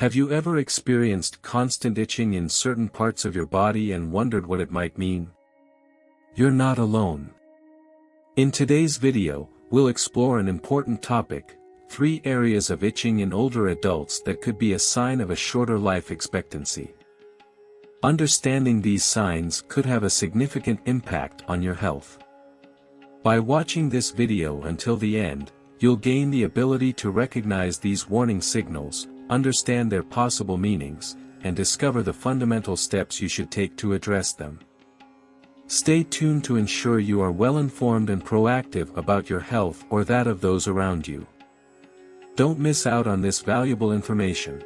Have you ever experienced constant itching in certain parts of your body and wondered what it might mean? You're not alone. In today's video, we'll explore an important topic: 3 areas of itching in older adults that could be a sign of a shorter life expectancy. Understanding these signs could have a significant impact on your health. By watching this video until the end, you'll gain the ability to recognize these warning signals, understand their possible meanings, and discover the fundamental steps you should take to address them. Stay tuned to ensure you are well informed and proactive about your health or that of those around you. Don't miss out on this valuable information.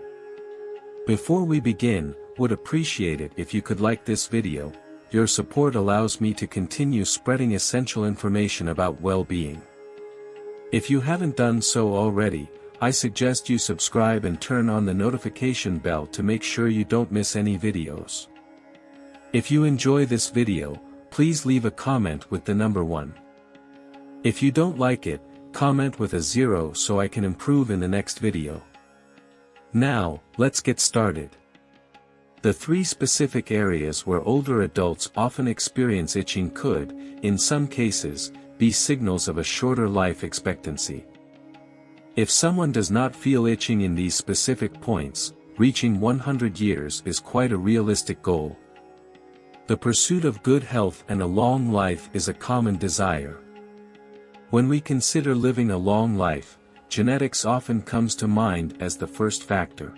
Before we begin, would appreciate it if you could like this video. Your support allows me to continue spreading essential information about well-being. If you haven't done so already, I suggest you subscribe and turn on the notification bell to make sure you don't miss any videos. If you enjoy this video, please leave a comment with the number 1. If you don't like it, comment with a 0 so I can improve in the next video. Now, let's get started. The 3 specific areas where older adults often experience itching could, in some cases, be signals of a shorter life expectancy. If someone does not feel itching in these specific points, reaching 100 years is quite a realistic goal. The pursuit of good health and a long life is a common desire. When we consider living a long life, genetics often comes to mind as the first factor.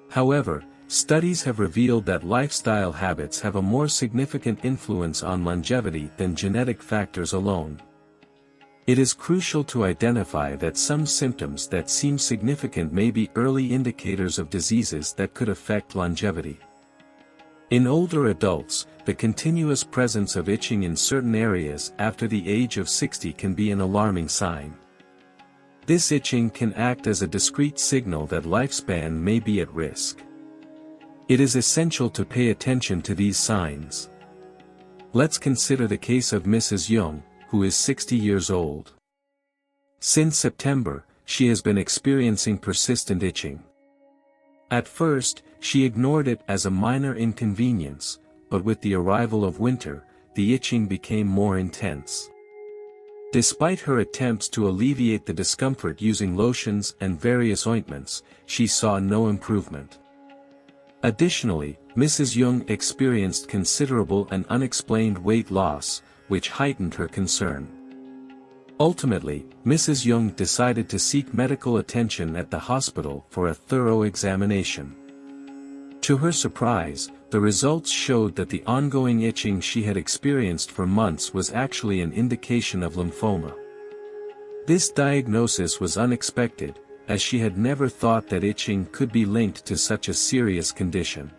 However, studies have revealed that lifestyle habits have a more significant influence on longevity than genetic factors alone. It is crucial to identify that some symptoms that seem significant may be early indicators of diseases that could affect longevity. In older adults, the continuous presence of itching in certain areas after the age of 60 can be an alarming sign. This itching can act as a discreet signal that lifespan may be at risk. It is essential to pay attention to these signs. Let's consider the case of Mrs. Young, who is 60 years old. Since September, she has been experiencing persistent itching. At first, she ignored it as a minor inconvenience, but with the arrival of winter, the itching became more intense. Despite her attempts to alleviate the discomfort using lotions and various ointments, she saw no improvement. Additionally, Mrs. Young experienced considerable and unexplained weight loss, which heightened her concern. Ultimately, Mrs. Young decided to seek medical attention at the hospital for a thorough examination. To her surprise, the results showed that the ongoing itching she had experienced for months was actually an indication of lymphoma. This diagnosis was unexpected, as she had never thought that itching could be linked to such a serious condition.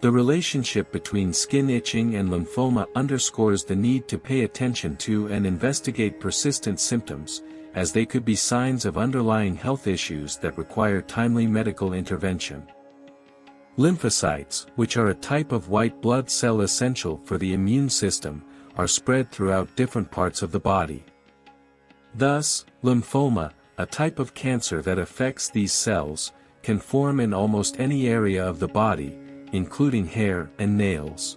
The relationship between skin itching and lymphoma underscores the need to pay attention to and investigate persistent symptoms, as they could be signs of underlying health issues that require timely medical intervention. Lymphocytes, which are a type of white blood cell essential for the immune system, are spread throughout different parts of the body. Thus, lymphoma, a type of cancer that affects these cells, can form in almost any area of the body, including hair and nails.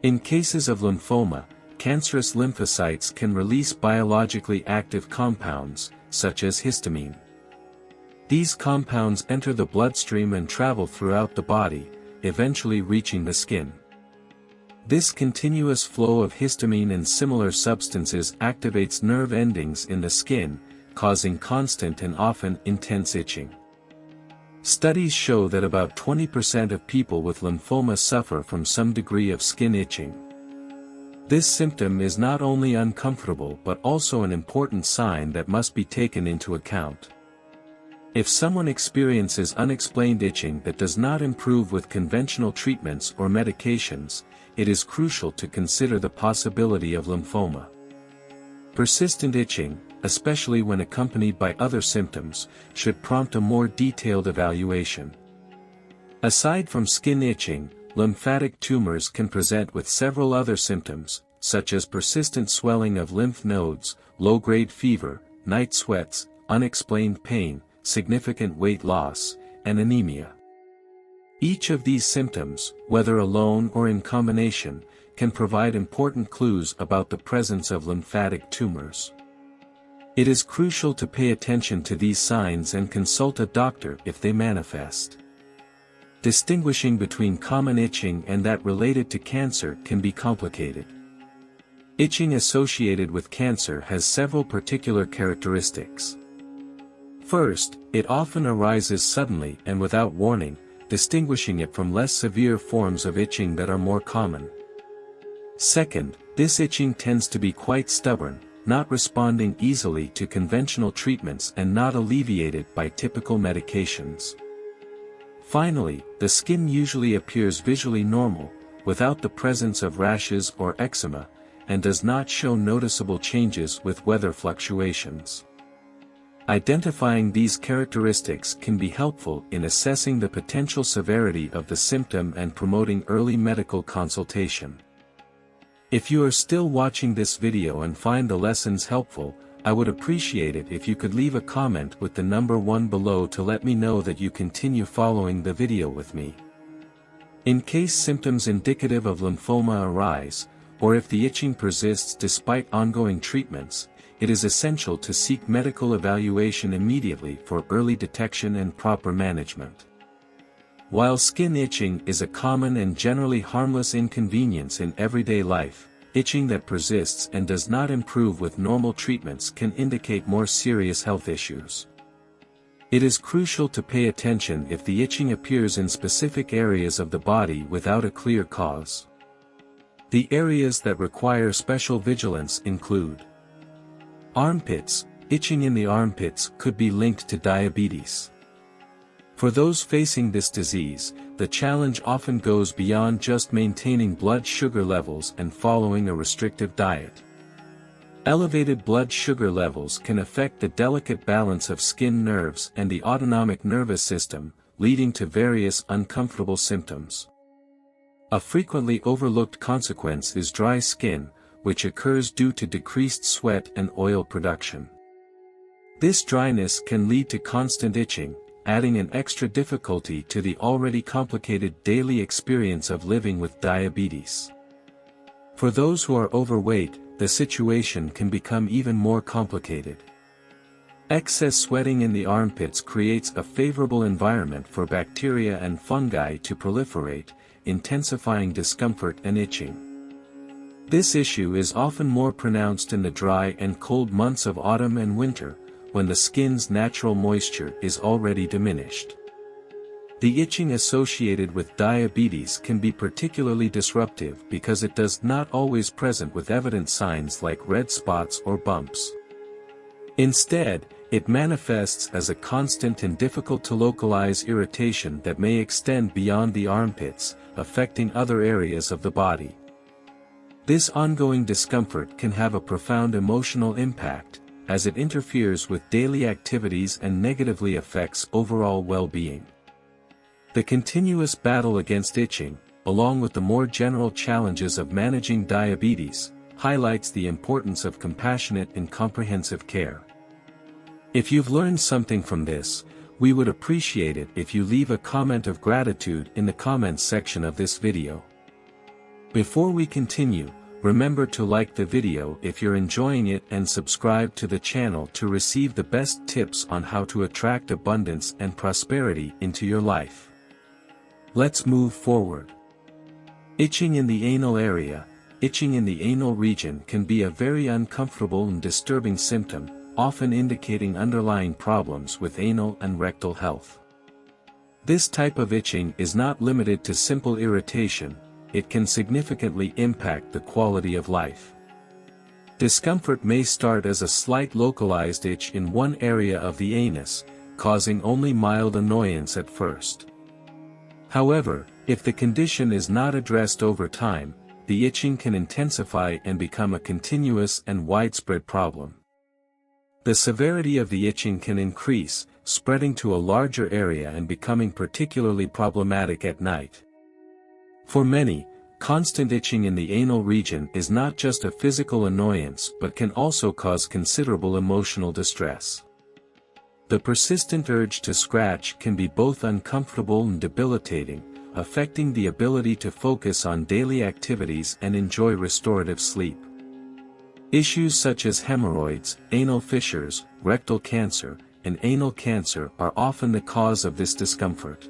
In cases of lymphoma, cancerous lymphocytes can release biologically active compounds, such as histamine. These compounds enter the bloodstream and travel throughout the body, eventually reaching the skin. This continuous flow of histamine and similar substances activates nerve endings in the skin, causing constant and often intense itching. Studies show that about 20% of people with lymphoma suffer from some degree of skin itching. This symptom is not only uncomfortable but also an important sign that must be taken into account. If someone experiences unexplained itching that does not improve with conventional treatments or medications, it is crucial to consider the possibility of lymphoma. Persistent itching, especially when accompanied by other symptoms, should prompt a more detailed evaluation. Aside from skin itching, lymphatic tumors can present with several other symptoms, such as persistent swelling of lymph nodes, low-grade fever, night sweats, unexplained pain, significant weight loss, and anemia. Each of these symptoms, whether alone or in combination, can provide important clues about the presence of lymphatic tumors. It is crucial to pay attention to these signs and consult a doctor if they manifest. Distinguishing between common itching and that related to cancer can be complicated. Itching associated with cancer has several particular characteristics. First, it often arises suddenly and without warning, distinguishing it from less severe forms of itching that are more common. Second, this itching tends to be quite stubborn, not responding easily to conventional treatments and not alleviated by typical medications. Finally, the skin usually appears visually normal, without the presence of rashes or eczema, and does not show noticeable changes with weather fluctuations. Identifying these characteristics can be helpful in assessing the potential severity of the symptom and promoting early medical consultation. If you are still watching this video and find the lessons helpful, I would appreciate it if you could leave a comment with the number 1 below to let me know that you continue following the video with me. In case symptoms indicative of lymphoma arise, or if the itching persists despite ongoing treatments, it is essential to seek medical evaluation immediately for early detection and proper management. While skin itching is a common and generally harmless inconvenience in everyday life, itching that persists and does not improve with normal treatments can indicate more serious health issues. It is crucial to pay attention if the itching appears in specific areas of the body without a clear cause. The areas that require special vigilance include armpits. Itching in the armpits could be linked to diabetes. For those facing this disease, the challenge often goes beyond just maintaining blood sugar levels and following a restrictive diet. Elevated blood sugar levels can affect the delicate balance of skin nerves and the autonomic nervous system, leading to various uncomfortable symptoms. A frequently overlooked consequence is dry skin, which occurs due to decreased sweat and oil production. This dryness can lead to constant itching, adding an extra difficulty to the already complicated daily experience of living with diabetes. For those who are overweight, the situation can become even more complicated. Excess sweating in the armpits creates a favorable environment for bacteria and fungi to proliferate, intensifying discomfort and itching. This issue is often more pronounced in the dry and cold months of autumn and winter, when the skin's natural moisture is already diminished. The itching associated with diabetes can be particularly disruptive because it does not always present with evident signs like red spots or bumps. Instead, it manifests as a constant and difficult to localize irritation that may extend beyond the armpits, affecting other areas of the body. This ongoing discomfort can have a profound emotional impact, as it interferes with daily activities and negatively affects overall well-being. The continuous battle against itching, along with the more general challenges of managing diabetes, highlights the importance of compassionate and comprehensive care. If you've learned something from this, we would appreciate it if you leave a comment of gratitude in the comments section of this video. Before we continue, remember to like the video if you're enjoying it and subscribe to the channel to receive the best tips on how to attract abundance and prosperity into your life. Let's move forward. Itching in the anal area. Itching in the anal region can be a very uncomfortable and disturbing symptom, often indicating underlying problems with anal and rectal health. This type of itching is not limited to simple irritation. It can significantly impact the quality of life. Discomfort may start as a slight localized itch in one area of the anus, causing only mild annoyance at first. However, if the condition is not addressed over time, the itching can intensify and become a continuous and widespread problem. The severity of the itching can increase, spreading to a larger area and becoming particularly problematic at night. For many, constant itching in the anal region is not just a physical annoyance but can also cause considerable emotional distress. The persistent urge to scratch can be both uncomfortable and debilitating, affecting the ability to focus on daily activities and enjoy restorative sleep. Issues such as hemorrhoids, anal fissures, rectal cancer, and anal cancer are often the cause of this discomfort.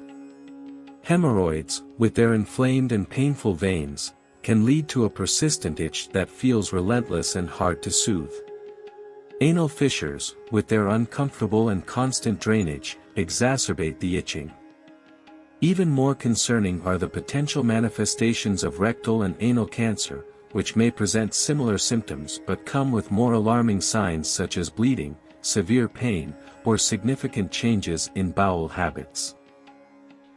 Hemorrhoids, with their inflamed and painful veins, can lead to a persistent itch that feels relentless and hard to soothe. Anal fissures, with their uncomfortable and constant drainage, exacerbate the itching. Even more concerning are the potential manifestations of rectal and anal cancer, which may present similar symptoms but come with more alarming signs such as bleeding, severe pain, or significant changes in bowel habits.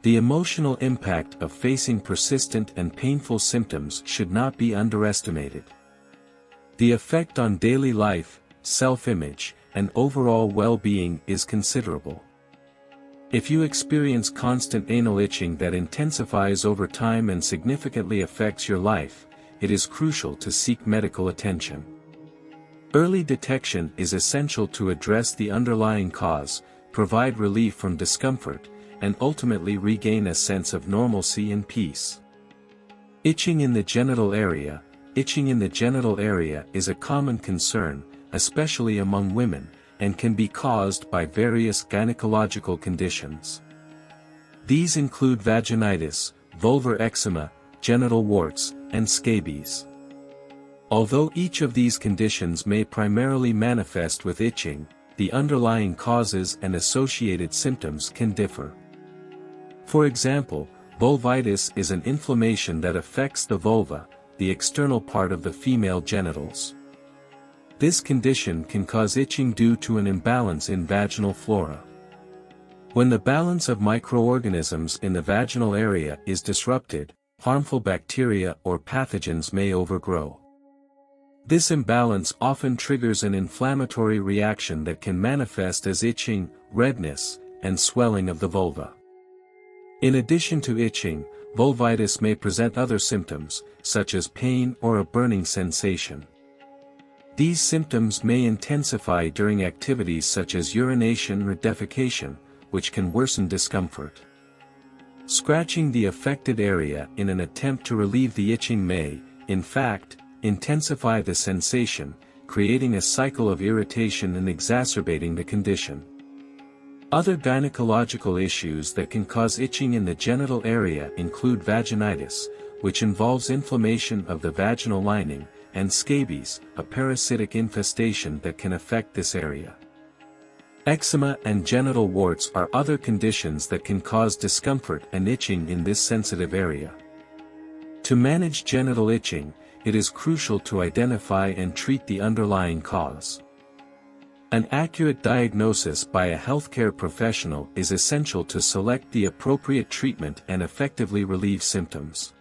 The emotional impact of facing persistent and painful symptoms should not be underestimated. The effect on daily life, self-image, and overall well-being is considerable. If you experience constant anal itching that intensifies over time and significantly affects your life, it is crucial to seek medical attention. Early detection is essential to address the underlying cause, provide relief from discomfort, and ultimately regain a sense of normalcy and peace. Itching in the genital area. Itching in the genital area is a common concern, especially among women, and can be caused by various gynecological conditions. These include vaginitis, vulvar eczema, genital warts, and scabies. Although each of these conditions may primarily manifest with itching, the underlying causes and associated symptoms can differ. For example, vulvitis is an inflammation that affects the vulva, the external part of the female genitals. This condition can cause itching due to an imbalance in vaginal flora. When the balance of microorganisms in the vaginal area is disrupted, harmful bacteria or pathogens may overgrow. This imbalance often triggers an inflammatory reaction that can manifest as itching, redness, and swelling of the vulva. In addition to itching, vulvitis may present other symptoms, such as pain or a burning sensation. These symptoms may intensify during activities such as urination or defecation, which can worsen discomfort. Scratching the affected area in an attempt to relieve the itching may, in fact, intensify the sensation, creating a cycle of irritation and exacerbating the condition. Other gynecological issues that can cause itching in the genital area include vaginitis, which involves inflammation of the vaginal lining, and scabies, a parasitic infestation that can affect this area. Eczema and genital warts are other conditions that can cause discomfort and itching in this sensitive area. To manage genital itching, it is crucial to identify and treat the underlying cause. An accurate diagnosis by a healthcare professional is essential to select the appropriate treatment and effectively relieve symptoms.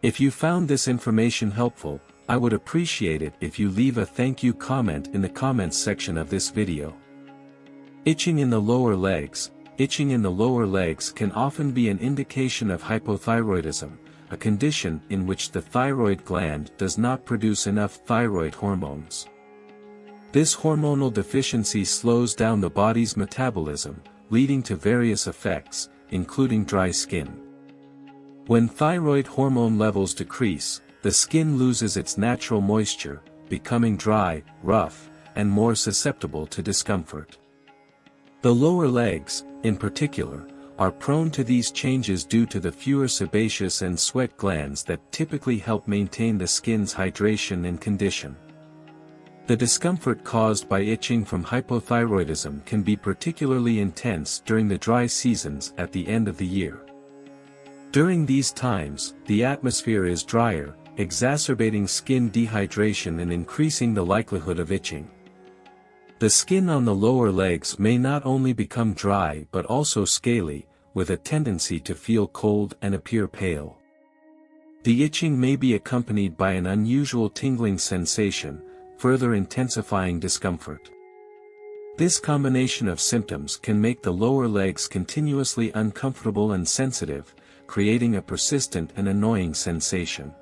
If you found this information helpful, I would appreciate it if you leave a thank you comment in the comments section of this video. Itching in the lower legs. Itching in the lower legs can often be an indication of hypothyroidism, a condition in which the thyroid gland does not produce enough thyroid hormones. This hormonal deficiency slows down the body's metabolism, leading to various effects, including dry skin. When thyroid hormone levels decrease, the skin loses its natural moisture, becoming dry, rough, and more susceptible to discomfort. The lower legs, in particular, are prone to these changes due to the fewer sebaceous and sweat glands that typically help maintain the skin's hydration and condition. The discomfort caused by itching from hypothyroidism can be particularly intense during the dry seasons at the end of the year. During these times, the atmosphere is drier, exacerbating skin dehydration and increasing the likelihood of itching. The skin on the lower legs may not only become dry but also scaly, with a tendency to feel cold and appear pale. The itching may be accompanied by an unusual tingling sensation, further intensifying discomfort. This combination of symptoms can make the lower legs continuously uncomfortable and sensitive, creating a persistent and annoying sensation.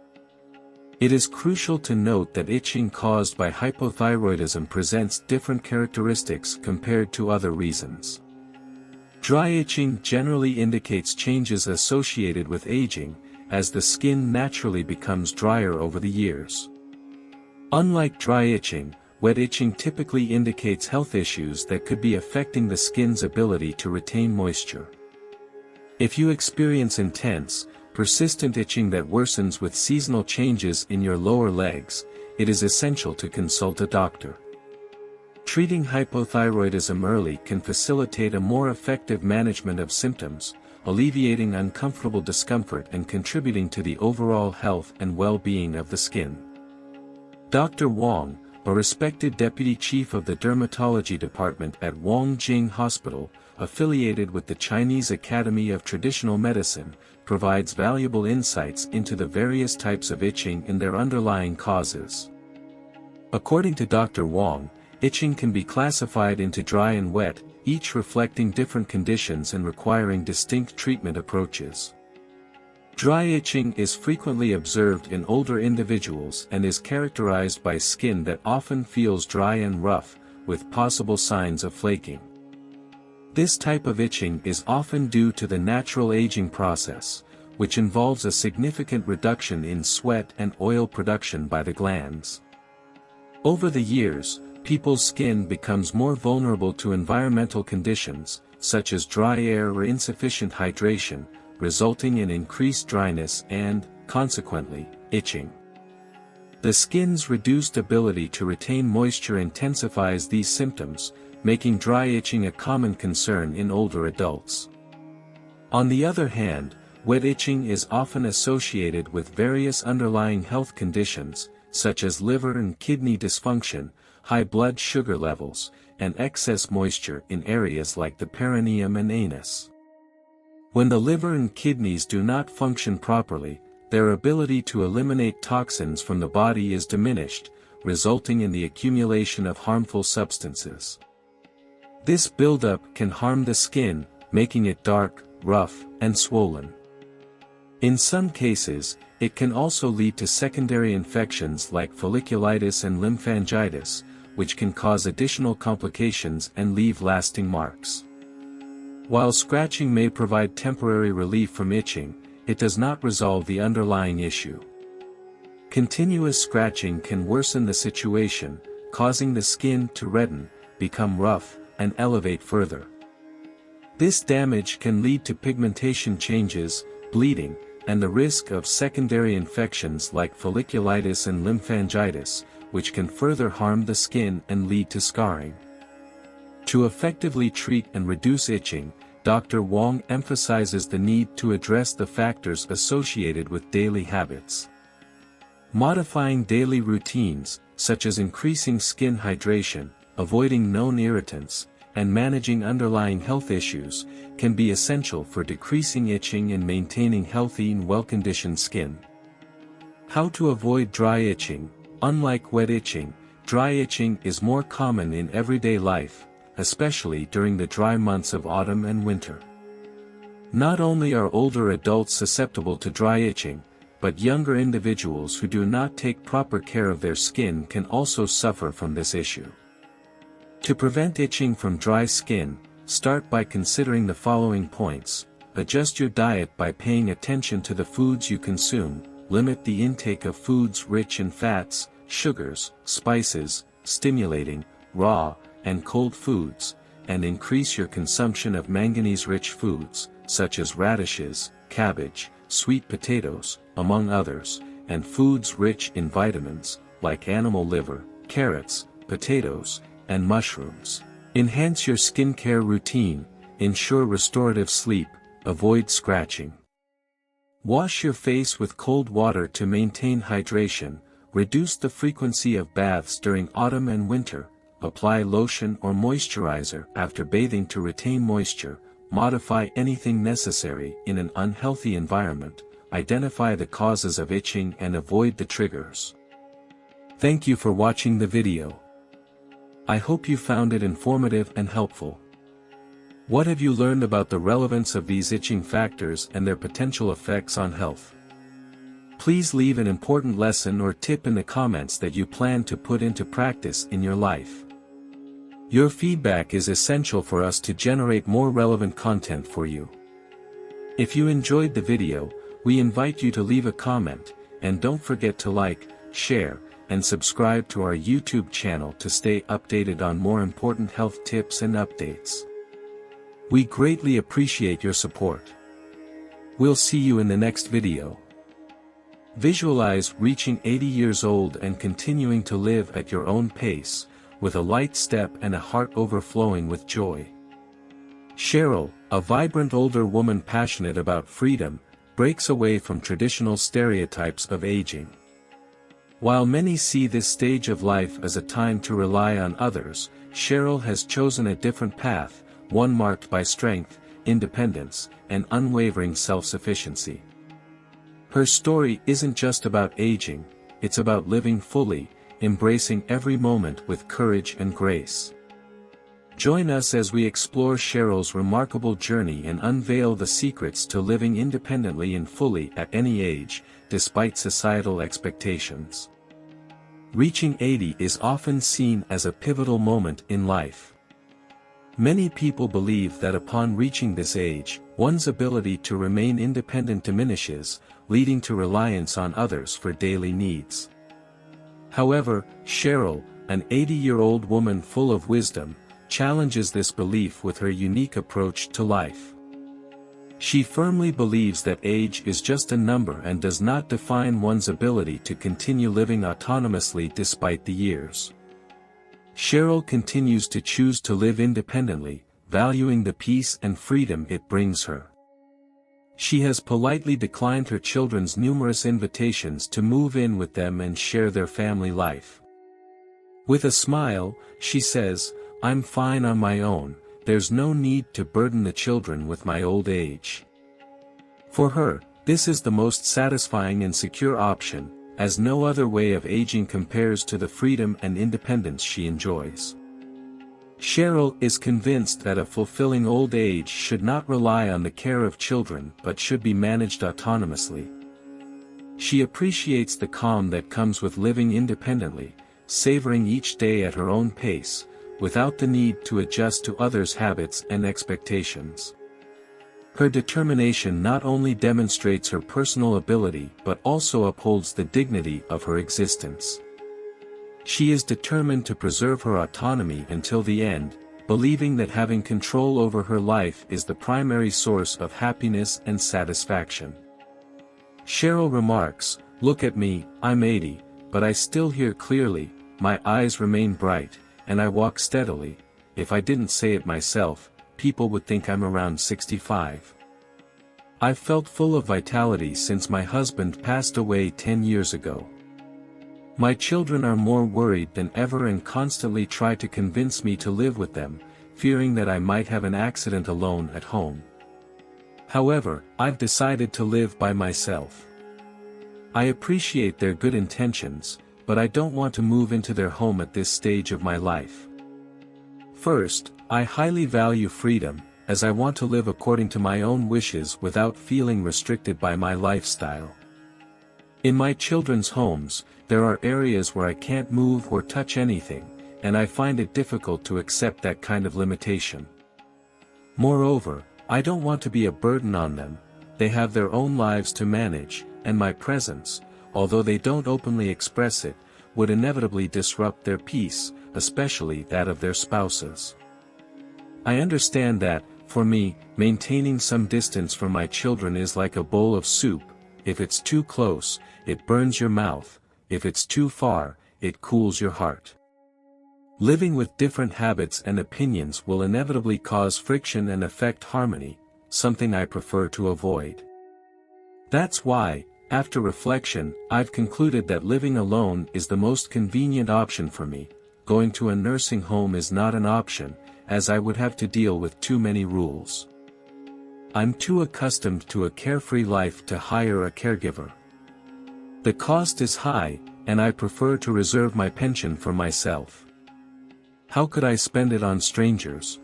It is crucial to note that itching caused by hypothyroidism presents different characteristics compared to other reasons. Dry itching generally indicates changes associated with aging, as the skin naturally becomes drier over the years. Unlike dry itching, wet itching typically indicates health issues that could be affecting the skin's ability to retain moisture. If you experience intense, persistent itching that worsens with seasonal changes in your lower legs, it is essential to consult a doctor. Treating hypothyroidism early can facilitate a more effective management of symptoms, alleviating uncomfortable discomfort and contributing to the overall health and well-being of the skin. Dr. Wang, a respected deputy chief of the dermatology department at Wangjing Hospital, affiliated with the Chinese Academy of Traditional Medicine, provides valuable insights into the various types of itching and their underlying causes. According to Dr. Wang, itching can be classified into dry and wet, each reflecting different conditions and requiring distinct treatment approaches. Dry itching is frequently observed in older individuals and is characterized by skin that often feels dry and rough, with possible signs of flaking. This type of itching is often due to the natural aging process, which involves a significant reduction in sweat and oil production by the glands. Over the years, people's skin becomes more vulnerable to environmental conditions, such as dry air or insufficient hydration, resulting in increased dryness and, consequently, itching. The skin's reduced ability to retain moisture intensifies these symptoms, making dry itching a common concern in older adults. On the other hand, wet itching is often associated with various underlying health conditions, such as liver and kidney dysfunction, high blood sugar levels, and excess moisture in areas like the perineum and anus. When the liver and kidneys do not function properly, their ability to eliminate toxins from the body is diminished, resulting in the accumulation of harmful substances. This buildup can harm the skin, making it dark, rough, and swollen. In some cases, it can also lead to secondary infections like folliculitis and lymphangitis, which can cause additional complications and leave lasting marks. While scratching may provide temporary relief from itching, it does not resolve the underlying issue. Continuous scratching can worsen the situation, causing the skin to redden, become rough, and elevate further. This damage can lead to pigmentation changes, bleeding, and the risk of secondary infections like folliculitis and lymphangitis, which can further harm the skin and lead to scarring. To effectively treat and reduce itching, Dr. Wang emphasizes the need to address the factors associated with daily habits. Modifying daily routines, such as increasing skin hydration, avoiding known irritants, and managing underlying health issues, can be essential for decreasing itching and maintaining healthy and well-conditioned skin. How to avoid dry itching? Unlike wet itching, dry itching is more common in everyday life, especially during the dry months of autumn and winter. Not only are older adults susceptible to dry itching, but younger individuals who do not take proper care of their skin can also suffer from this issue. To prevent itching from dry skin, start by considering the following points. Adjust your diet by paying attention to the foods you consume, limit the intake of foods rich in fats, sugars, spices, stimulating, raw, and cold foods, and increase your consumption of manganese-rich foods, such as radishes, cabbage, sweet potatoes, among others, and foods rich in vitamins, like animal liver, carrots, potatoes, and mushrooms. Enhance your skincare routine, ensure restorative sleep, avoid scratching. Wash your face with cold water to maintain hydration, reduce the frequency of baths during autumn and winter, apply lotion or moisturizer after bathing to retain moisture, modify anything necessary in an unhealthy environment, identify the causes of itching and avoid the triggers. Thank you for watching the video. I hope you found it informative and helpful. What have you learned about the relevance of these itching factors and their potential effects on health? Please leave an important lesson or tip in the comments that you plan to put into practice in your life. Your feedback is essential for us to generate more relevant content for you. If you enjoyed the video, we invite you to leave a comment, and don't forget to like, share, and subscribe to our YouTube channel to stay updated on more important health tips and updates. We greatly appreciate your support. We'll see you in the next video. Visualize reaching 80 years old and continuing to live at your own pace, with a light step and a heart overflowing with joy. Cheryl, a vibrant older woman passionate about freedom, breaks away from traditional stereotypes of aging. While many see this stage of life as a time to rely on others, Cheryl has chosen a different path, one marked by strength, independence, and unwavering self-sufficiency. Her story isn't just about aging, it's about living fully, embracing every moment with courage and grace. Join us as we explore Cheryl's remarkable journey and unveil the secrets to living independently and fully at any age, despite societal expectations. Reaching 80 is often seen as a pivotal moment in life. Many people believe that upon reaching this age, one's ability to remain independent diminishes, leading to reliance on others for daily needs. However, Cheryl, an 80-year-old woman full of wisdom, challenges this belief with her unique approach to life. She firmly believes that age is just a number and does not define one's ability to continue living autonomously despite the years. Cheryl continues to choose to live independently, valuing the peace and freedom it brings her. She has politely declined her children's numerous invitations to move in with them and share their family life. With a smile, she says, "I'm fine on my own, there's no need to burden the children with my old age." For her, this is the most satisfying and secure option, as no other way of aging compares to the freedom and independence she enjoys. Cheryl is convinced that a fulfilling old age should not rely on the care of children but should be managed autonomously. She appreciates the calm that comes with living independently, savoring each day at her own pace, without the need to adjust to others' habits and expectations. Her determination not only demonstrates her personal ability but also upholds the dignity of her existence. She is determined to preserve her autonomy until the end, believing that having control over her life is the primary source of happiness and satisfaction. Cheryl remarks, "Look at me, I'm 80, but I still hear clearly, my eyes remain bright, and I walk steadily. If I didn't say it myself, people would think I'm around 65. I've felt full of vitality since my husband passed away 10 years ago. My children are more worried than ever and constantly try to convince me to live with them, fearing that I might have an accident alone at home. However, I've decided to live by myself. I appreciate their good intentions, but I don't want to move into their home at this stage of my life. First, I highly value freedom, as I want to live according to my own wishes without feeling restricted by my lifestyle. In my children's homes, there are areas where I can't move or touch anything, and I find it difficult to accept that kind of limitation. Moreover, I don't want to be a burden on them. They have their own lives to manage, and my presence, although they don't openly express it, would inevitably disrupt their peace, especially that of their spouses. I understand that, for me, maintaining some distance from my children is like a bowl of soup. If it's too close, it burns your mouth. If it's too far, it cools your heart. Living with different habits and opinions will inevitably cause friction and affect harmony, something I prefer to avoid. That's why, after reflection, I've concluded that living alone is the most convenient option for me. Going to a nursing home is not an option, as I would have to deal with too many rules. I'm too accustomed to a carefree life to hire a caregiver. The cost is high, and I prefer to reserve my pension for myself. How could I spend it on strangers?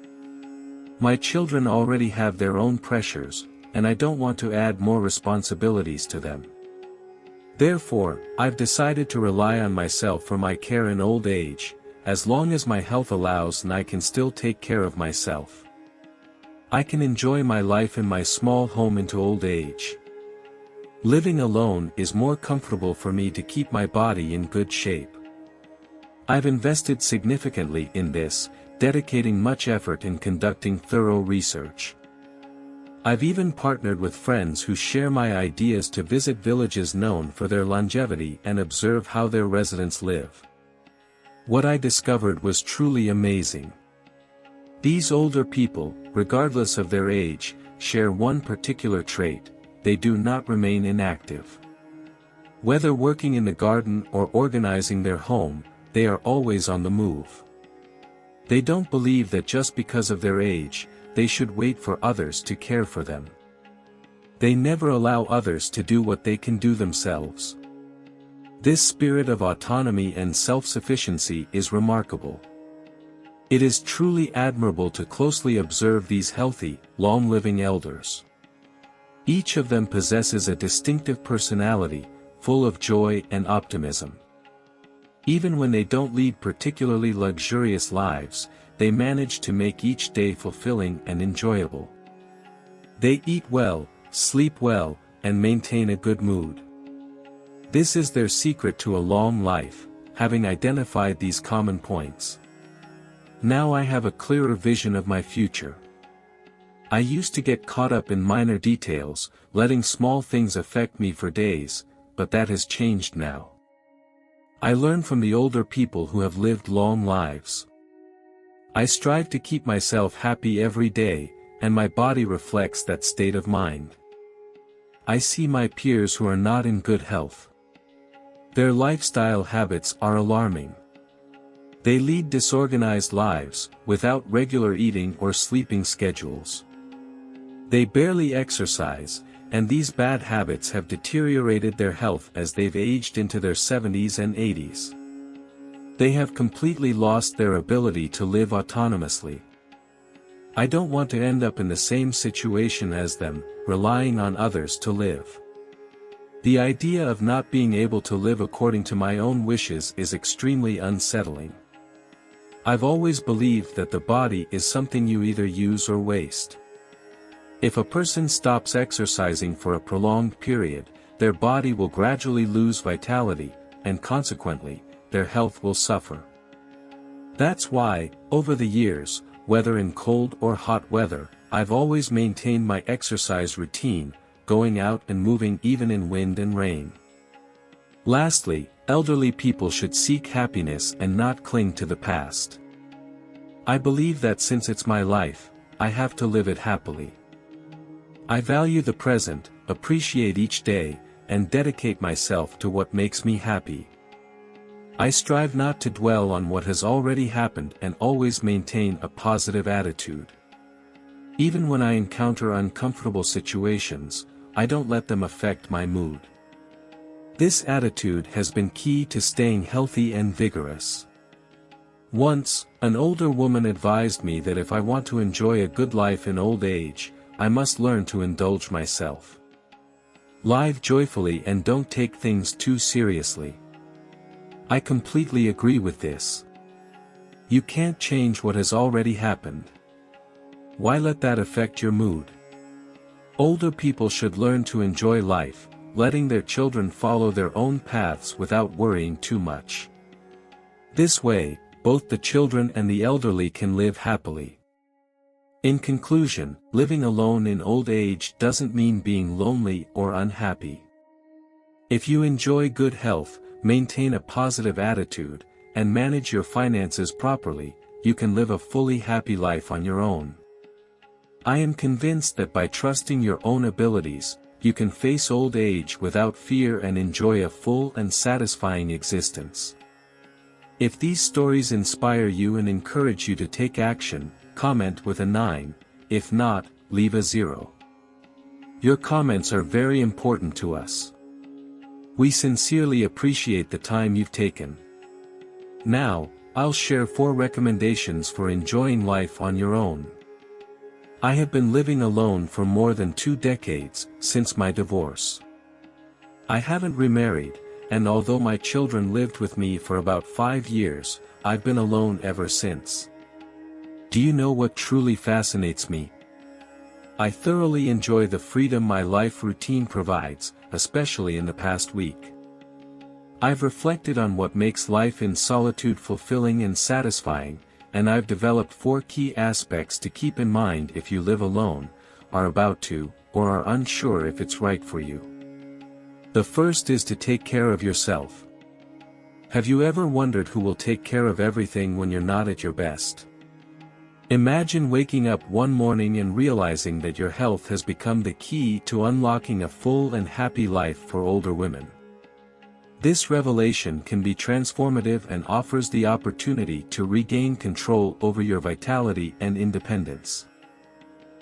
My children already have their own pressures, and I don't want to add more responsibilities to them. Therefore, I've decided to rely on myself for my care in old age, as long as my health allows and I can still take care of myself. I can enjoy my life in my small home into old age. Living alone is more comfortable for me to keep my body in good shape. I've invested significantly in this, dedicating much effort in conducting thorough research. I've even partnered with friends who share my ideas to visit villages known for their longevity and observe how their residents live. What I discovered was truly amazing. These older people, regardless of their age, share one particular trait: they do not remain inactive. Whether working in the garden or organizing their home, they are always on the move. They don't believe that just because of their age, they should wait for others to care for them. They never allow others to do what they can do themselves. This spirit of autonomy and self-sufficiency is remarkable. It is truly admirable to closely observe these healthy, long-living elders. Each of them possesses a distinctive personality, full of joy and optimism. Even when they don't lead particularly luxurious lives, they manage to make each day fulfilling and enjoyable. They eat well, sleep well, and maintain a good mood. This is their secret to a long life, having identified these common points. Now I have a clearer vision of my future. I used to get caught up in minor details, letting small things affect me for days, but that has changed now. I learn from the older people who have lived long lives. I strive to keep myself happy every day, and my body reflects that state of mind. I see my peers who are not in good health. Their lifestyle habits are alarming. They lead disorganized lives, without regular eating or sleeping schedules. They barely exercise, and these bad habits have deteriorated their health as they've aged into their 70s and 80s. They have completely lost their ability to live autonomously. I don't want to end up in the same situation as them, relying on others to live. The idea of not being able to live according to my own wishes is extremely unsettling. I've always believed that the body is something you either use or waste. If a person stops exercising for a prolonged period, their body will gradually lose vitality, and consequently, their health will suffer. That's why, over the years, whether in cold or hot weather, I've always maintained my exercise routine, going out and moving even in wind and rain. Lastly, elderly people should seek happiness and not cling to the past. I believe that since it's my life, I have to live it happily. I value the present, appreciate each day, and dedicate myself to what makes me happy. I strive not to dwell on what has already happened and always maintain a positive attitude. Even when I encounter uncomfortable situations, I don't let them affect my mood. This attitude has been key to staying healthy and vigorous. Once, an older woman advised me that if I want to enjoy a good life in old age, I must learn to indulge myself. Live joyfully and don't take things too seriously. I completely agree with this. You can't change what has already happened. Why let that affect your mood? Older people should learn to enjoy life, letting their children follow their own paths without worrying too much. This way, both the children and the elderly can live happily. In conclusion, living alone in old age doesn't mean being lonely or unhappy. If you enjoy good health, maintain a positive attitude, and manage your finances properly, you can live a fully happy life on your own. I am convinced that by trusting your own abilities, you can face old age without fear and enjoy a full and satisfying existence. If these stories inspire you and encourage you to take action, comment with a 9, if not, leave a 0. Your comments are very important to us. We sincerely appreciate the time you've taken. Now, I'll share 4 recommendations for enjoying life on your own. I have been living alone for more than 2 decades, since my divorce. I haven't remarried, and although my children lived with me for about 5 years, I've been alone ever since. Do you know what truly fascinates me? I thoroughly enjoy the freedom my life routine provides, especially in the past week. I've reflected on what makes life in solitude fulfilling and satisfying, and I've developed 4 key aspects to keep in mind if you live alone, are about to, or are unsure if it's right for you. The first is to take care of yourself. Have you ever wondered who will take care of everything when you're not at your best? Imagine waking up one morning and realizing that your health has become the key to unlocking a full and happy life for older women. This revelation can be transformative and offers the opportunity to regain control over your vitality and independence.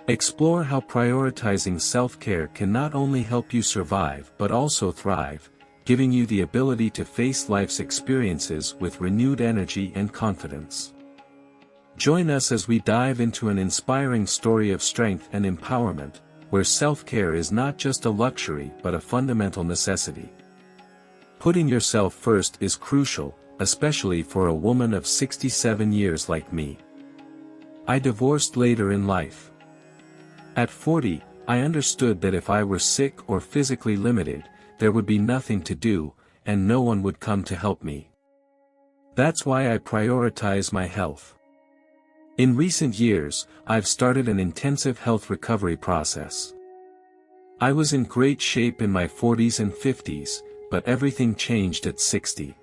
Explore how prioritizing self-care can not only help you survive but also thrive, giving you the ability to face life's experiences with renewed energy and confidence. Join us as we dive into an inspiring story of strength and empowerment, where self-care is not just a luxury but a fundamental necessity. Putting yourself first is crucial, especially for a woman of 67 years like me. I divorced later in life. At 40, I understood that if I were sick or physically limited, there would be nothing to do, and no one would come to help me. That's why I prioritize my health. In recent years, I've started an intensive health recovery process. I was in great shape in my 40s and 50s, but everything changed at 60.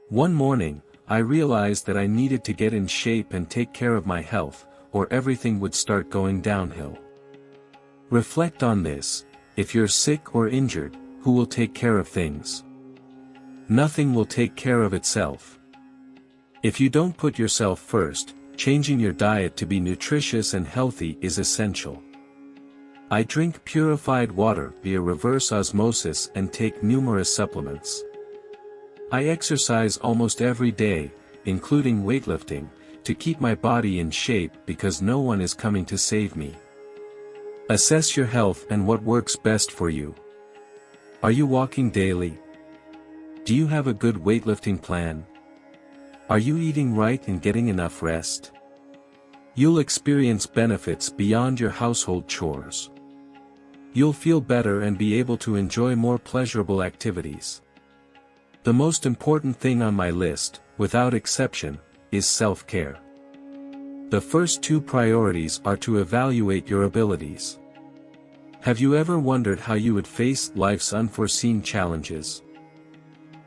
One morning, I realized that I needed to get in shape and take care of my health, or everything would start going downhill. Reflect on this: if you're sick or injured, who will take care of things? Nothing will take care of itself. If you don't put yourself first, changing your diet to be nutritious and healthy is essential. I drink purified water via reverse osmosis and take numerous supplements. I exercise almost every day, including weightlifting, to keep my body in shape because no one is coming to save me. Assess your health and what works best for you. Are you walking daily? Do you have a good weightlifting plan? Are you eating right and getting enough rest? You'll experience benefits beyond your household chores. You'll feel better and be able to enjoy more pleasurable activities. The most important thing on my list, without exception, is self-care. The first 2 priorities are to evaluate your abilities. Have you ever wondered how you would face life's unforeseen challenges?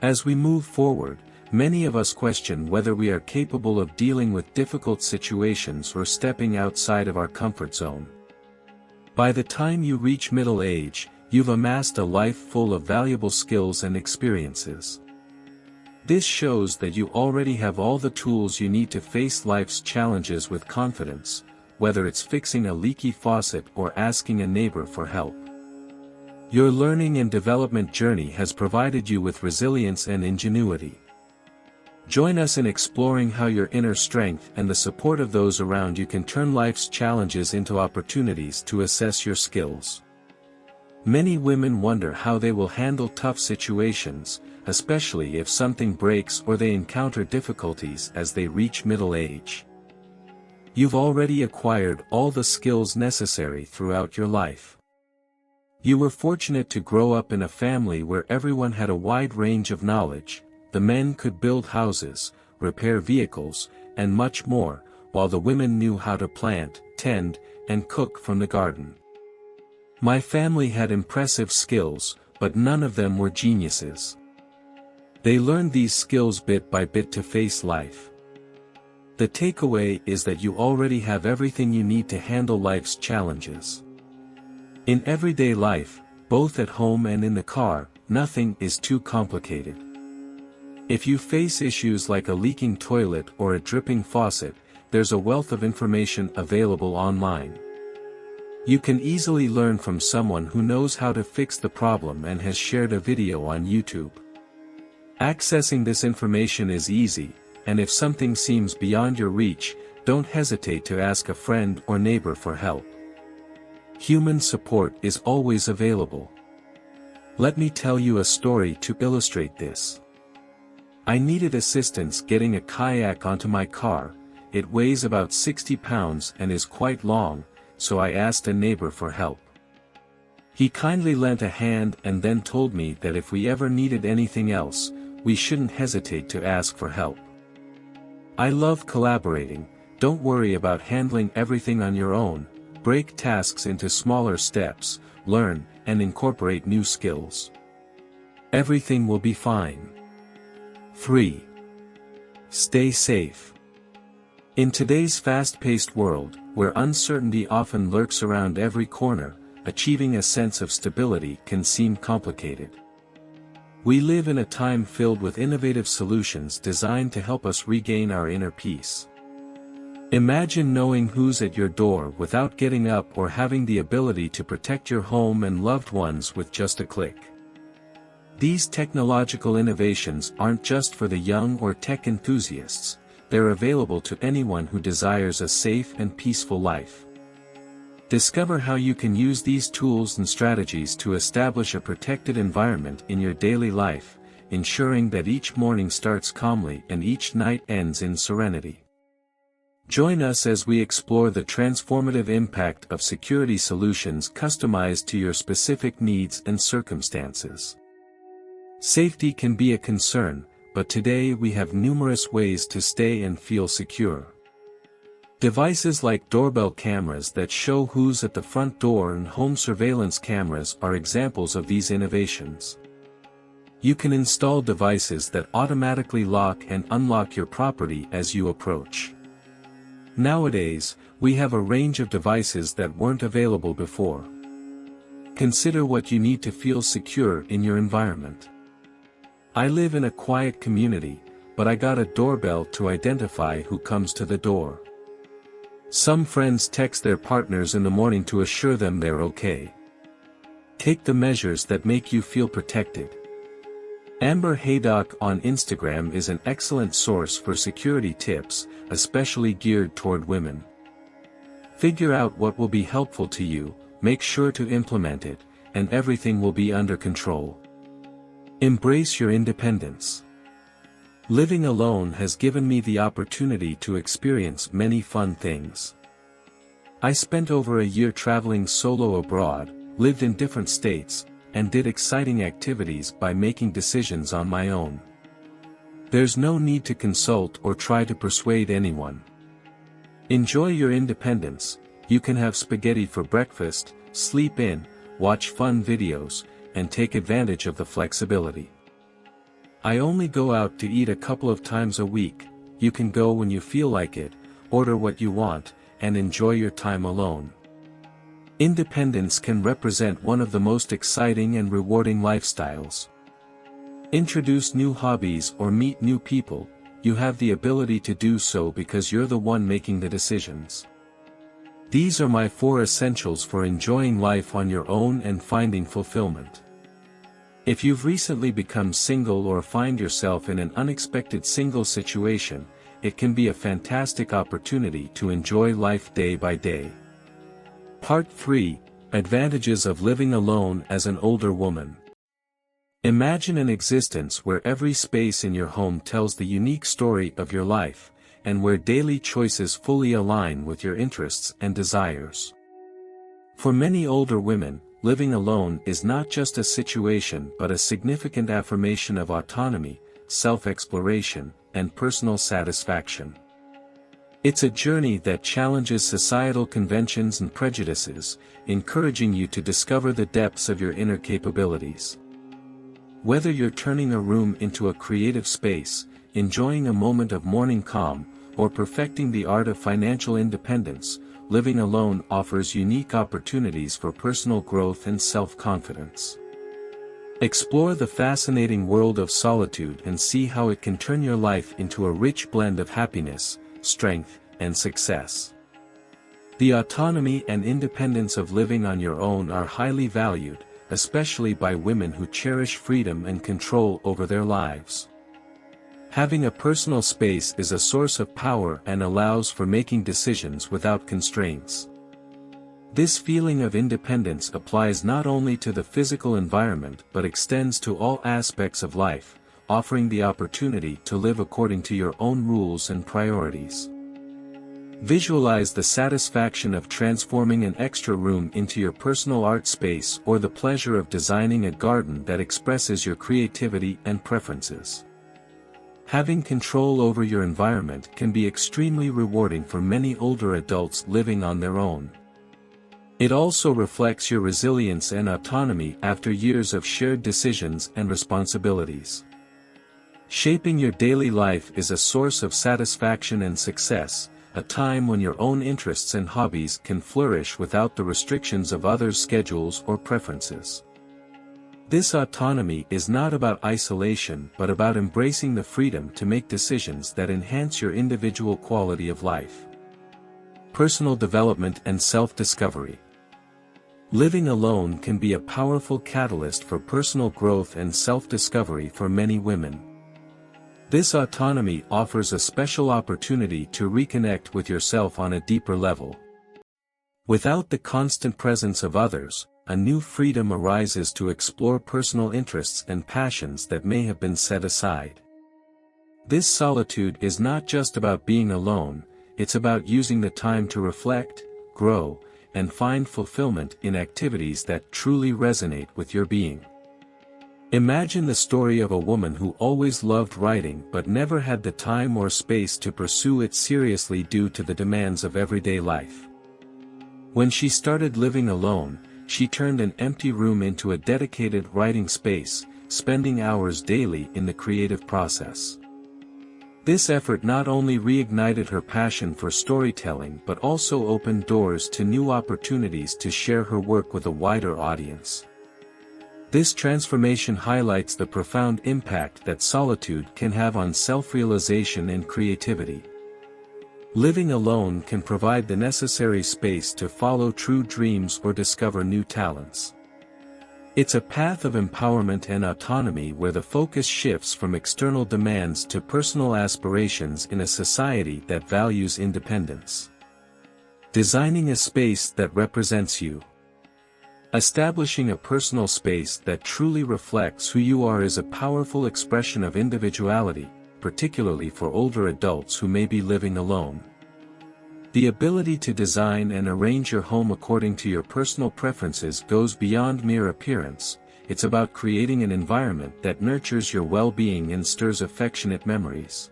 As we move forward, many of us question whether we are capable of dealing with difficult situations or stepping outside of our comfort zone. By the time you reach middle age, you've amassed a life full of valuable skills and experiences. This shows that you already have all the tools you need to face life's challenges with confidence, whether it's fixing a leaky faucet or asking a neighbor for help. Your learning and development journey has provided you with resilience and ingenuity. Join us in exploring how your inner strength and the support of those around you can turn life's challenges into opportunities to assess your skills. Many women wonder how they will handle tough situations, especially if something breaks or they encounter difficulties as they reach middle age. You've already acquired all the skills necessary throughout your life. You were fortunate to grow up in a family where everyone had a wide range of knowledge. The men could build houses, repair vehicles, and much more, while the women knew how to plant, tend, and cook from the garden. My family had impressive skills, but none of them were geniuses. They learned these skills bit by bit to face life. The takeaway is that you already have everything you need to handle life's challenges. In everyday life, both at home and in the car, nothing is too complicated. If you face issues like a leaking toilet or a dripping faucet, there's a wealth of information available online. You can easily learn from someone who knows how to fix the problem and has shared a video on YouTube. Accessing this information is easy, and if something seems beyond your reach, don't hesitate to ask a friend or neighbor for help. Human support is always available. Let me tell you a story to illustrate this. I needed assistance getting a kayak onto my car. It weighs about 60 pounds and is quite long, so I asked a neighbor for help. He kindly lent a hand and then told me that if we ever needed anything else, we shouldn't hesitate to ask for help. I love collaborating. Don't worry about handling everything on your own. Break tasks into smaller steps, learn, and incorporate new skills. Everything will be fine. 3. Stay safe. In today's fast-paced world, where uncertainty often lurks around every corner, achieving a sense of stability can seem complicated. We live in a time filled with innovative solutions designed to help us regain our inner peace. Imagine knowing who's at your door without getting up, or having the ability to protect your home and loved ones with just a click. These technological innovations aren't just for the young or tech enthusiasts, they're available to anyone who desires a safe and peaceful life. Discover how you can use these tools and strategies to establish a protected environment in your daily life, ensuring that each morning starts calmly and each night ends in serenity. Join us as we explore the transformative impact of security solutions customized to your specific needs and circumstances. Safety can be a concern, but today we have numerous ways to stay and feel secure. Devices like doorbell cameras that show who's at the front door and home surveillance cameras are examples of these innovations. You can install devices that automatically lock and unlock your property as you approach. Nowadays, we have a range of devices that weren't available before. Consider what you need to feel secure in your environment. I live in a quiet community, but I got a doorbell to identify who comes to the door. Some friends text their partners in the morning to assure them they're okay. Take the measures that make you feel protected. Amber Haydock on Instagram is an excellent source for security tips, especially geared toward women. Figure out what will be helpful to you, make sure to implement it, and everything will be under control. Embrace your independence. Living alone has given me the opportunity to experience many fun things. I spent over a year traveling solo abroad, lived in different states, and did exciting activities by making decisions on my own. There's no need to consult or try to persuade anyone. Enjoy your independence. You can have spaghetti for breakfast, sleep in, watch fun videos, and take advantage of the flexibility. I only go out to eat a couple of times a week. You can go when you feel like it, order what you want, and enjoy your time alone. Independence can represent one of the most exciting and rewarding lifestyles. Introduce new hobbies or meet new people. You have the ability to do so because you're the one making the decisions. These are my 4 essentials for enjoying life on your own and finding fulfillment. If you've recently become single or find yourself in an unexpected single situation, it can be a fantastic opportunity to enjoy life day by day. Part 3: Advantages of living alone as an older woman. Imagine an existence where every space in your home tells the unique story of your life, and where daily choices fully align with your interests and desires. For many older women, living alone is not just a situation but a significant affirmation of autonomy, self-exploration, and personal satisfaction. It's a journey that challenges societal conventions and prejudices, encouraging you to discover the depths of your inner capabilities. Whether you're turning a room into a creative space, enjoying a moment of morning calm, or perfecting the art of financial independence, living alone offers unique opportunities for personal growth and self-confidence. Explore the fascinating world of solitude and see how it can turn your life into a rich blend of happiness, strength, and success. The autonomy and independence of living on your own are highly valued, especially by women who cherish freedom and control over their lives. Having a personal space is a source of power and allows for making decisions without constraints. This feeling of independence applies not only to the physical environment but extends to all aspects of life, offering the opportunity to live according to your own rules and priorities. Visualize the satisfaction of transforming an extra room into your personal art space or the pleasure of designing a garden that expresses your creativity and preferences. Having control over your environment can be extremely rewarding for many older adults living on their own. It also reflects your resilience and autonomy after years of shared decisions and responsibilities. Shaping your daily life is a source of satisfaction and success, a time when your own interests and hobbies can flourish without the restrictions of others' schedules or preferences. This autonomy is not about isolation but about embracing the freedom to make decisions that enhance your individual quality of life. Personal development and self-discovery. Living alone can be a powerful catalyst for personal growth and self-discovery for many women. This autonomy offers a special opportunity to reconnect with yourself on a deeper level. Without the constant presence of others, a new freedom arises to explore personal interests and passions that may have been set aside. This solitude is not just about being alone, it's about using the time to reflect, grow, and find fulfillment in activities that truly resonate with your being. Imagine the story of a woman who always loved writing but never had the time or space to pursue it seriously due to the demands of everyday life. When she started living alone, she turned an empty room into a dedicated writing space, spending hours daily in the creative process. This effort not only reignited her passion for storytelling but also opened doors to new opportunities to share her work with a wider audience. This transformation highlights the profound impact that solitude can have on self-realization and creativity. Living alone can provide the necessary space to follow true dreams or discover new talents. It's a path of empowerment and autonomy where the focus shifts from external demands to personal aspirations in a society that values independence. Designing a space that represents you. Establishing a personal space that truly reflects who you are is a powerful expression of individuality, particularly for older adults who may be living alone. The ability to design and arrange your home according to your personal preferences goes beyond mere appearance. It's about creating an environment that nurtures your well-being and stirs affectionate memories.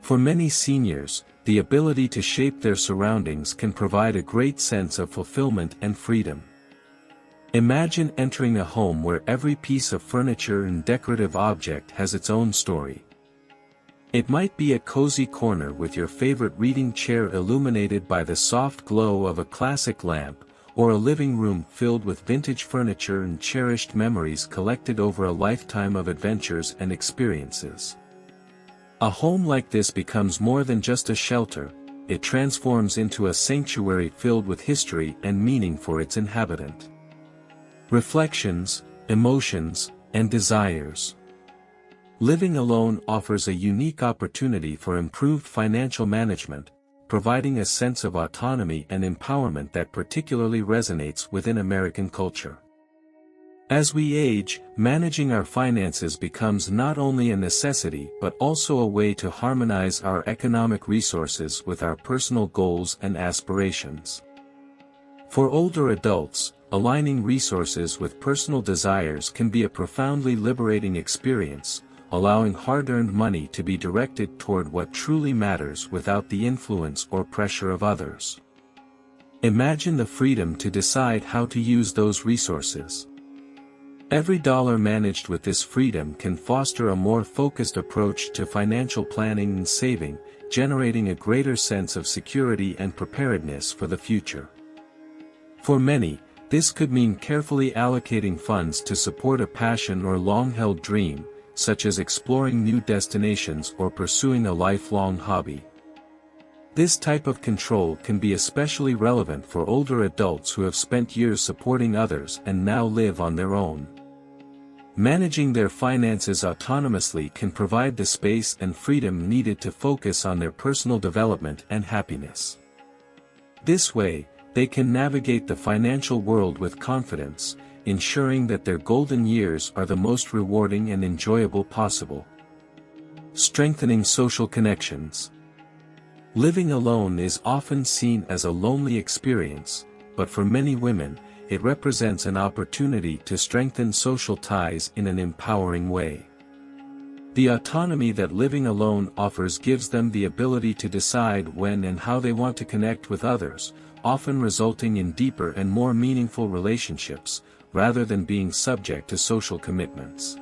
For many seniors, the ability to shape their surroundings can provide a great sense of fulfillment and freedom. Imagine entering a home where every piece of furniture and decorative object has its own story. It might be a cozy corner with your favorite reading chair illuminated by the soft glow of a classic lamp, or a living room filled with vintage furniture and cherished memories collected over a lifetime of adventures and experiences. A home like this becomes more than just a shelter, it transforms into a sanctuary filled with history and meaning for its inhabitant. Reflections, emotions, and desires. Living alone offers a unique opportunity for improved financial management, providing a sense of autonomy and empowerment that particularly resonates within American culture. As we age, managing our finances becomes not only a necessity but also a way to harmonize our economic resources with our personal goals and aspirations. For older adults, aligning resources with personal desires can be a profoundly liberating experience, allowing hard-earned money to be directed toward what truly matters without the influence or pressure of others. Imagine the freedom to decide how to use those resources. Every dollar managed with this freedom can foster a more focused approach to financial planning and saving, generating a greater sense of security and preparedness for the future. For many, this could mean carefully allocating funds to support a passion or long-held dream, such as exploring new destinations or pursuing a lifelong hobby. This type of control can be especially relevant for older adults who have spent years supporting others and now live on their own. Managing their finances autonomously can provide the space and freedom needed to focus on their personal development and happiness. This way, they can navigate the financial world with confidence, ensuring that their golden years are the most rewarding and enjoyable possible. Strengthening social connections. Living alone is often seen as a lonely experience, but for many women, it represents an opportunity to strengthen social ties in an empowering way. The autonomy that living alone offers gives them the ability to decide when and how they want to connect with others, often resulting in deeper and more meaningful relationships, rather than being subject to social commitments.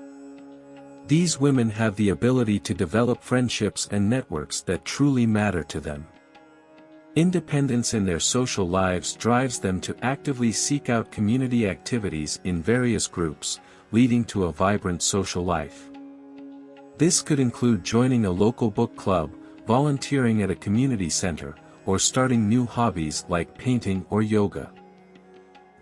These women have the ability to develop friendships and networks that truly matter to them. Independence in their social lives drives them to actively seek out community activities in various groups, leading to a vibrant social life. This could include joining a local book club, volunteering at a community center, or starting new hobbies like painting or yoga.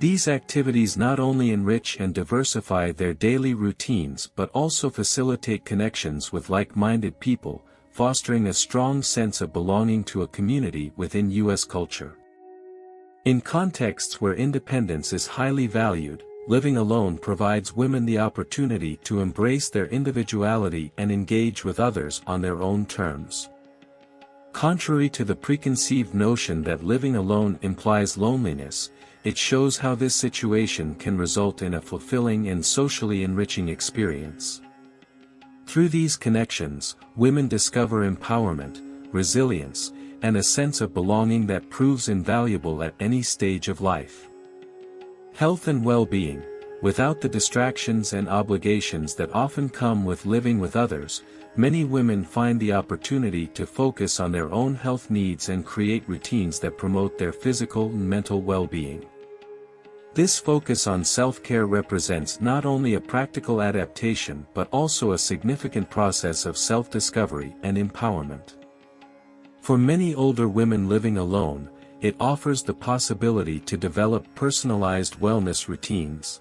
These activities not only enrich and diversify their daily routines but also facilitate connections with like-minded people, fostering a strong sense of belonging to a community within U.S. culture. In contexts where independence is highly valued, living alone provides women the opportunity to embrace their individuality and engage with others on their own terms. Contrary to the preconceived notion that living alone implies loneliness, it shows how this situation can result in a fulfilling and socially enriching experience. Through these connections, women discover empowerment, resilience, and a sense of belonging that proves invaluable at any stage of life. Health and well-being. Without the distractions and obligations that often come with living with others, many women find the opportunity to focus on their own health needs and create routines that promote their physical and mental well-being. This focus on self-care represents not only a practical adaptation but also a significant process of self-discovery and empowerment. For many older women living alone, it offers the possibility to develop personalized wellness routines.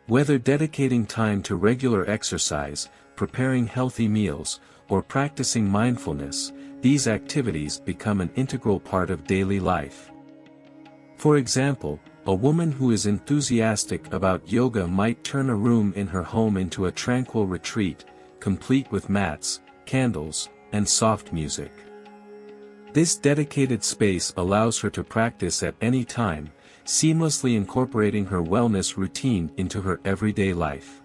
Whether dedicating time to regular exercise, preparing healthy meals, or practicing mindfulness, these activities become an integral part of daily life. For example, a woman who is enthusiastic about yoga might turn a room in her home into a tranquil retreat, complete with mats, candles, and soft music. This dedicated space allows her to practice at any time, seamlessly incorporating her wellness routine into her everyday life.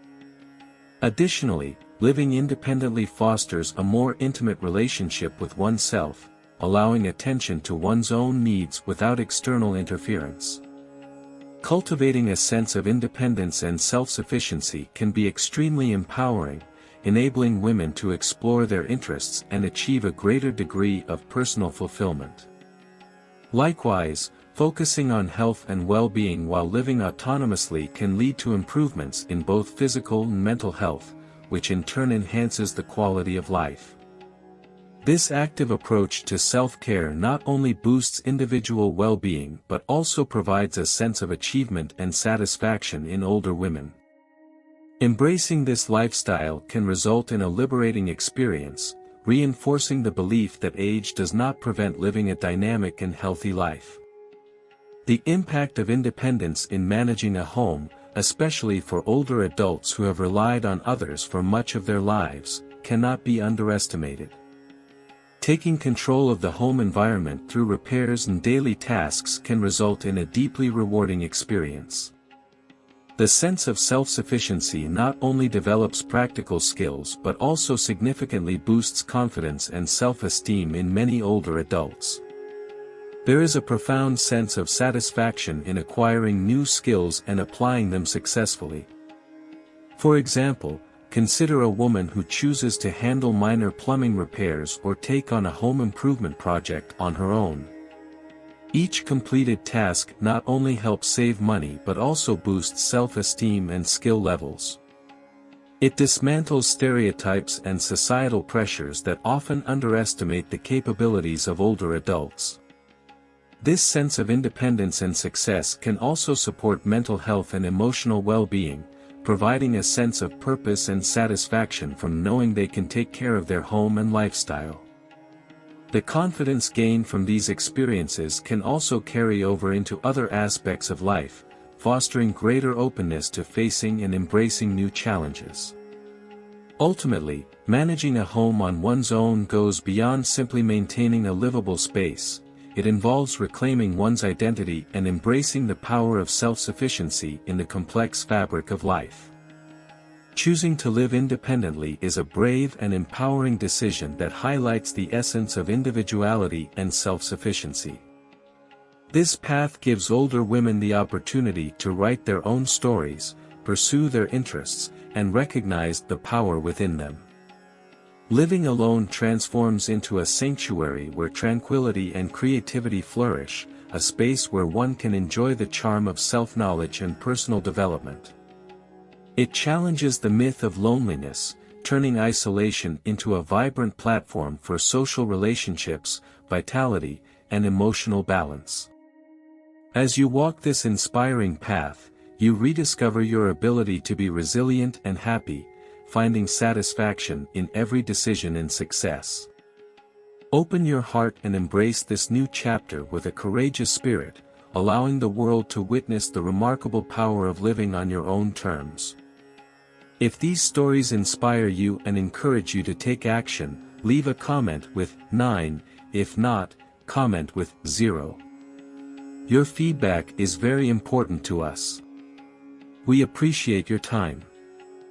Additionally, living independently fosters a more intimate relationship with oneself, allowing attention to one's own needs without external interference. Cultivating a sense of independence and self-sufficiency can be extremely empowering, enabling women to explore their interests and achieve a greater degree of personal fulfillment. Likewise, focusing on health and well-being while living autonomously can lead to improvements in both physical and mental health, which in turn enhances the quality of life. This active approach to self-care not only boosts individual well-being but also provides a sense of achievement and satisfaction in older women. Embracing this lifestyle can result in a liberating experience, reinforcing the belief that age does not prevent living a dynamic and healthy life. The impact of independence in managing a home, especially for older adults who have relied on others for much of their lives, cannot be underestimated. Taking control of the home environment through repairs and daily tasks can result in a deeply rewarding experience. The sense of self-sufficiency not only develops practical skills but also significantly boosts confidence and self-esteem in many older adults. There is a profound sense of satisfaction in acquiring new skills and applying them successfully. For example, consider a woman who chooses to handle minor plumbing repairs or take on a home improvement project on her own. Each completed task not only helps save money but also boosts self-esteem and skill levels. It dismantles stereotypes and societal pressures that often underestimate the capabilities of older adults. This sense of independence and success can also support mental health and emotional well-being, providing a sense of purpose and satisfaction from knowing they can take care of their home and lifestyle. The confidence gained from these experiences can also carry over into other aspects of life, fostering greater openness to facing and embracing new challenges. Ultimately, managing a home on one's own goes beyond simply maintaining a livable space. It involves reclaiming one's identity and embracing the power of self-sufficiency in the complex fabric of life. Choosing to live independently is a brave and empowering decision that highlights the essence of individuality and self-sufficiency. This path gives older women the opportunity to write their own stories, pursue their interests, and recognize the power within them. Living alone transforms into a sanctuary where tranquility and creativity flourish, a space where one can enjoy the charm of self-knowledge and personal development. It challenges the myth of loneliness, turning isolation into a vibrant platform for social relationships, vitality, and emotional balance. As you walk this inspiring path, you rediscover your ability to be resilient and happy, finding satisfaction in every decision and success. Open your heart and embrace this new chapter with a courageous spirit, allowing the world to witness the remarkable power of living on your own terms. If these stories inspire you and encourage you to take action, leave a comment with 9, if not, comment with 0. Your feedback is very important to us. We appreciate your time.